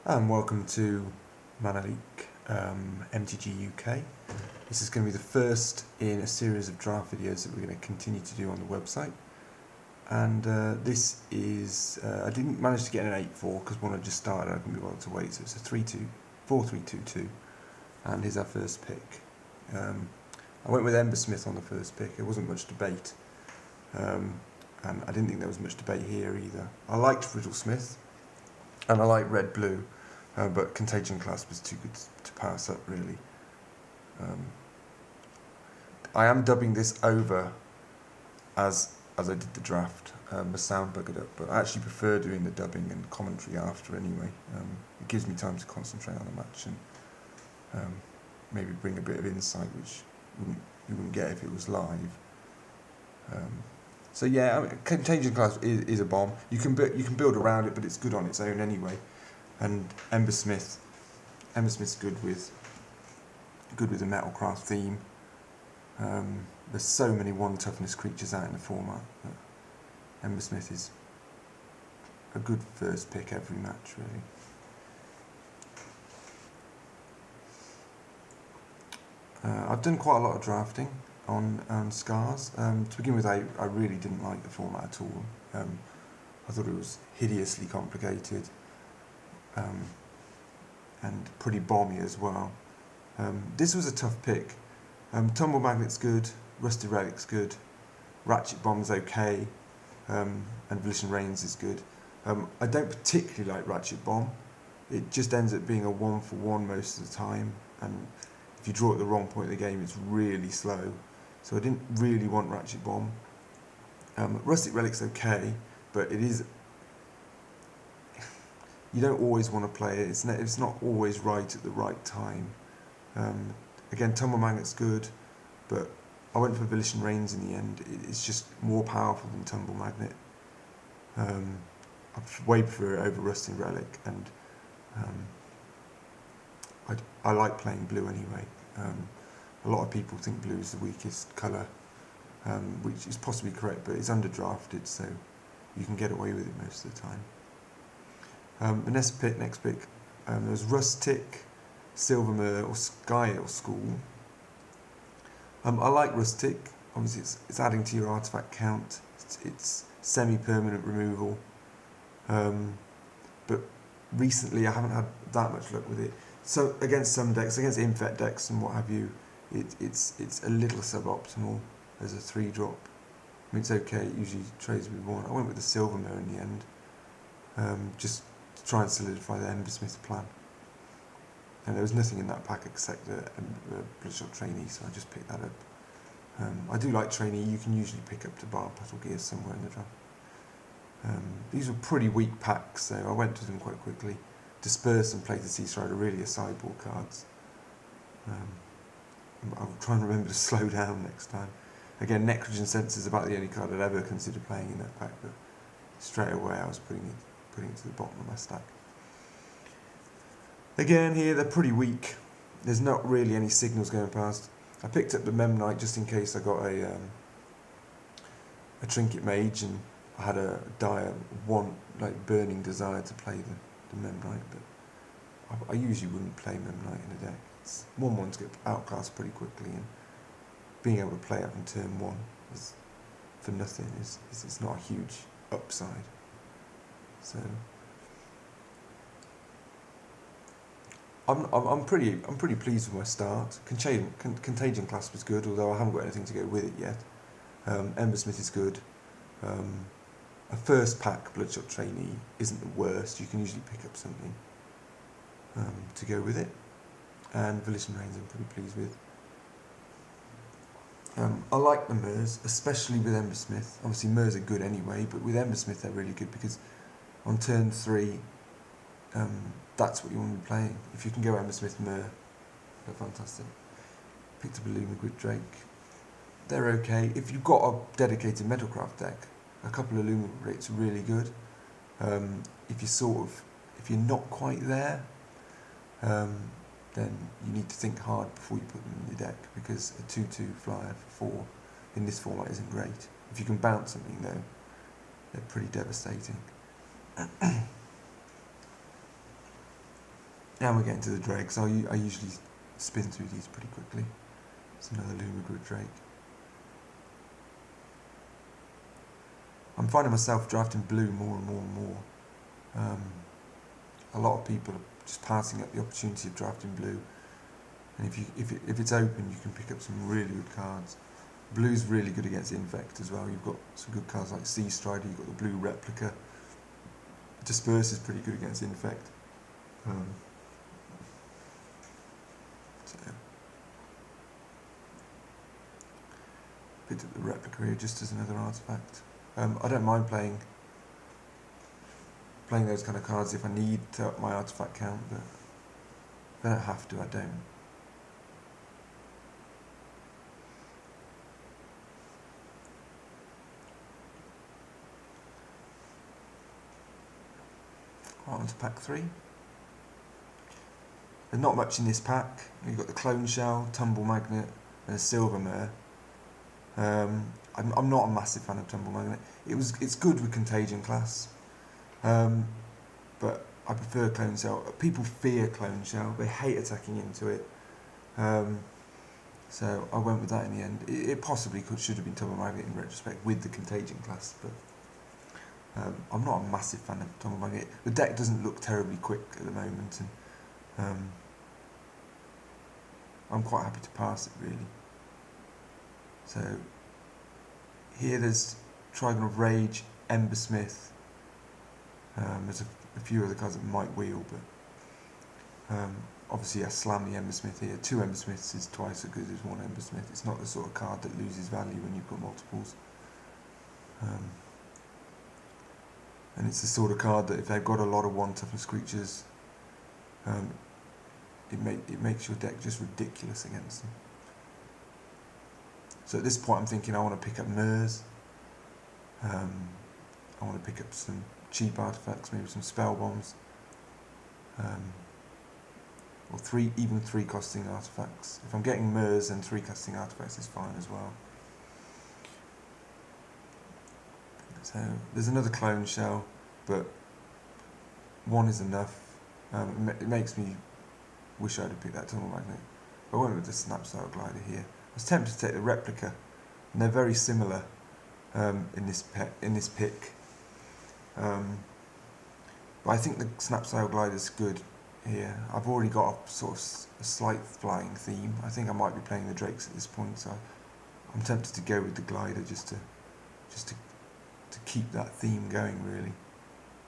And welcome to Mana League MTG UK. This is going to be the first in a series of draft videos that we're going to continue to do on the website. And this is, I didn't manage to get an 8-4 because when I just started I couldn't be bothered to wait, so it's a 3-2, 4-3-2-2, and here's our first pick. I went with Ember Smith on the first pick. There wasn't much debate, and I didn't think there was much debate here either. I liked Riddle Smith, and I like red-blue, but Contagion Clasp was too good to pass up, really. I am dubbing this over as I did the draft. The sound buggered up, but I actually prefer doing the dubbing and commentary after anyway. It gives me time to concentrate on the match and maybe bring a bit of insight which you wouldn't get if it was live. So yeah, I mean, Contagion Class is a bomb. You can build around it, but it's good on its own anyway. And Ember Smith's good with a Metalcraft theme. There's so many 1 toughness creatures out in the format that Ember Smith is a good first pick every match, really. I've done quite a lot of drafting on Scars. To begin with, I really didn't like the format at all. I thought it was hideously complicated and pretty bomby as well. This was a tough pick. Tumble Magnet's good, Rusty Relic's good, Ratchet Bomb's okay, and Volition Reigns is good. I don't particularly like Ratchet Bomb. It just ends up being a 1-for-1 most of the time, and if you draw at the wrong point of the game, it's really slow. So I didn't really want Ratchet Bomb. Rustic Relic's okay, but it is... you don't always want to play it. It's not always right at the right time. Again, Tumble Magnet's good, but I went for Volition Reigns in the end. It's just more powerful than Tumble Magnet. I way prefer it over Rusty Relic, and I like playing blue anyway. A lot of people think blue is the weakest colour, which is possibly correct, but it's underdrafted, so you can get away with it most of the time. The next pick, there was Rustic, Silvermere, or Sky or School. I like Rustic. Obviously, it's adding to your artifact count. It's semi-permanent removal, but recently I haven't had that much luck with it. So against some decks, against Infect decks and what have you, it's a little suboptimal as a 3-drop. I mean, it's okay. It usually trades with 1. I went with the Silvermere in the end, just to try and solidify the Ember Smith plan. And there was nothing in that pack except a Bloodshot Trainee, so I just picked that up. I do like Trainee. You can usually pick up to Bar Battle Gears somewhere in the draft. These were pretty weak packs, so I went to them quite quickly. Disperse and Play the Sea Strider are really sideboard cards. I'll try and remember to slow down next time. Again, Necrogen Sense is about the only card I'd ever consider playing in that pack, but straight away I was putting it to the bottom of my stack. Again, here they're pretty weak. There's not really any signals going past. I picked up the Mem Knight just in case I got a Trinket Mage and I had a dire burning desire to play the Mem Knight, but I usually wouldn't play Mem Knight in a deck. It's 1/1s get outclassed pretty quickly, and being able to play it on turn 1 for nothing is not a huge upside. So I'm pretty pleased with my start. Contagion Clasp was good, although I haven't got anything to go with it yet. Ember Smith is good. A first pack Bloodshot Trainee isn't the worst. You can usually pick up something to go with it. And Volition Reigns I'm pretty pleased with. I like the Mers, especially with Ember Smith. Obviously Mers are good anyway, but with Ember Smith they're really good because on turn 3 that's what you want to be playing. If you can go Ember Smith Mer, they're fantastic. Picked up a Lumagrid Drake. They're okay. If you've got a dedicated Metalcraft deck, a couple of Lumagrids are really good. If you're not quite there, then you need to think hard before you put them in your deck, because a 2/2 flyer for 4 in this format isn't great. If you can bounce something though, they're pretty devastating. Now we're getting to the dregs. I usually spin through these pretty quickly. It's another Lumigrid Drake. I'm finding myself drafting blue more and more and more. A lot of people are just passing up the opportunity of drafting blue, and if it's open, you can pick up some really good cards. Blue's really good against Infect as well. You've got some good cards like Sea Strider. You've got the blue replica. Disperse is pretty good against Infect. So picked up the replica here just as another artifact. I don't mind playing those kind of cards if I need to up my artifact count, but if I don't have to, I don't. Right, on to pack 3. There's not much in this pack. You've got the Clone Shell, Tumble Magnet, and a Silver Mare. I'm not a massive fan of Tumble Magnet. It's good with Contagion class, but I prefer Clone Shell. People fear Clone Shell. They hate attacking into it. So I went with that in the end. It possibly should have been Tumble Magnet in retrospect with the Contagion class, but I'm not a massive fan of Tumble Magnet. The deck doesn't look terribly quick at the moment, and I'm quite happy to pass it really. So here there's Trigon of Rage, Embersmith. There's a few other cards that might wheel, but obviously I slam the Embersmith here. 2 Embersmiths is twice as good as 1 Embersmith. It's not the sort of card that loses value when you've got multiples. And it's the sort of card that if they've got a lot of 1 toughness creatures, it makes your deck just ridiculous against them. So at this point I'm thinking I want to pick up Mers. I want to pick up some cheap artifacts, maybe some spell bombs, or 3 costing artifacts. If I'm getting Mers, then 3 costing artifacts is fine as well. So there's another Clone Shell, but 1 is enough. It makes me wish I'd have picked that Tumble Magnet. I went with the Snapsail Glider here. I was tempted to take the replica, and they're very similar in this pick. But I think the Snapsail Glider is good here. I've already got a sort of a slight flying theme. I think I might be playing the Drakes at this point, so I'm tempted to go with the Glider just to keep that theme going really.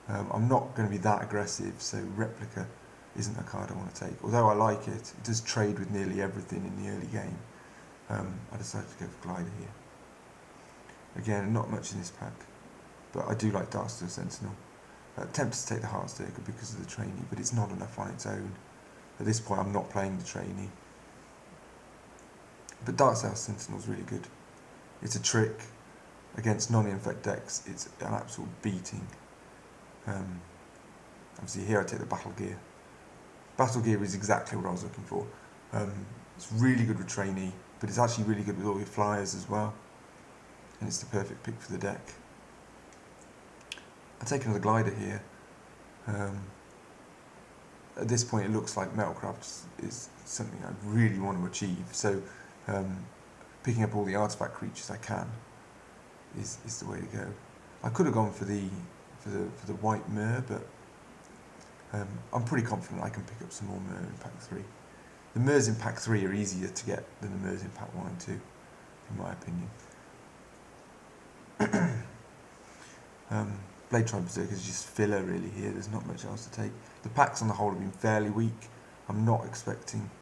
I'm not going to be that aggressive, so replica isn't a card I want to take. Although I like it, it does trade with nearly everything in the early game. I decided to go for Glider here. Again, not much in this pack, but I do like Darksteel Sentinel. Tempted to take the Heartstaker because of the trainee, but it's not enough on its own. At this point I'm not playing the trainee. But Darksteel Sentinel is really good. It's a trick. Against non-infect decks, it's an absolute beating. Obviously here I take the Battle Gear. Battle Gear is exactly what I was looking for. It's really good with trainee, but it's actually really good with all your flyers as well. And it's the perfect pick for the deck. I take another Glider here. At this point it looks like Metalcraft is something I really want to achieve, so picking up all the artifact creatures I can is the way to go. I could have gone for the white Mer, but I'm pretty confident I can pick up some more Mer in pack 3. The Mers in pack 3 are easier to get than the Mers in pack 1 and 2, in my opinion. Blade Tribe Berserker is just filler really here. There's not much else to take. The packs on the whole have been fairly weak. I'm not expecting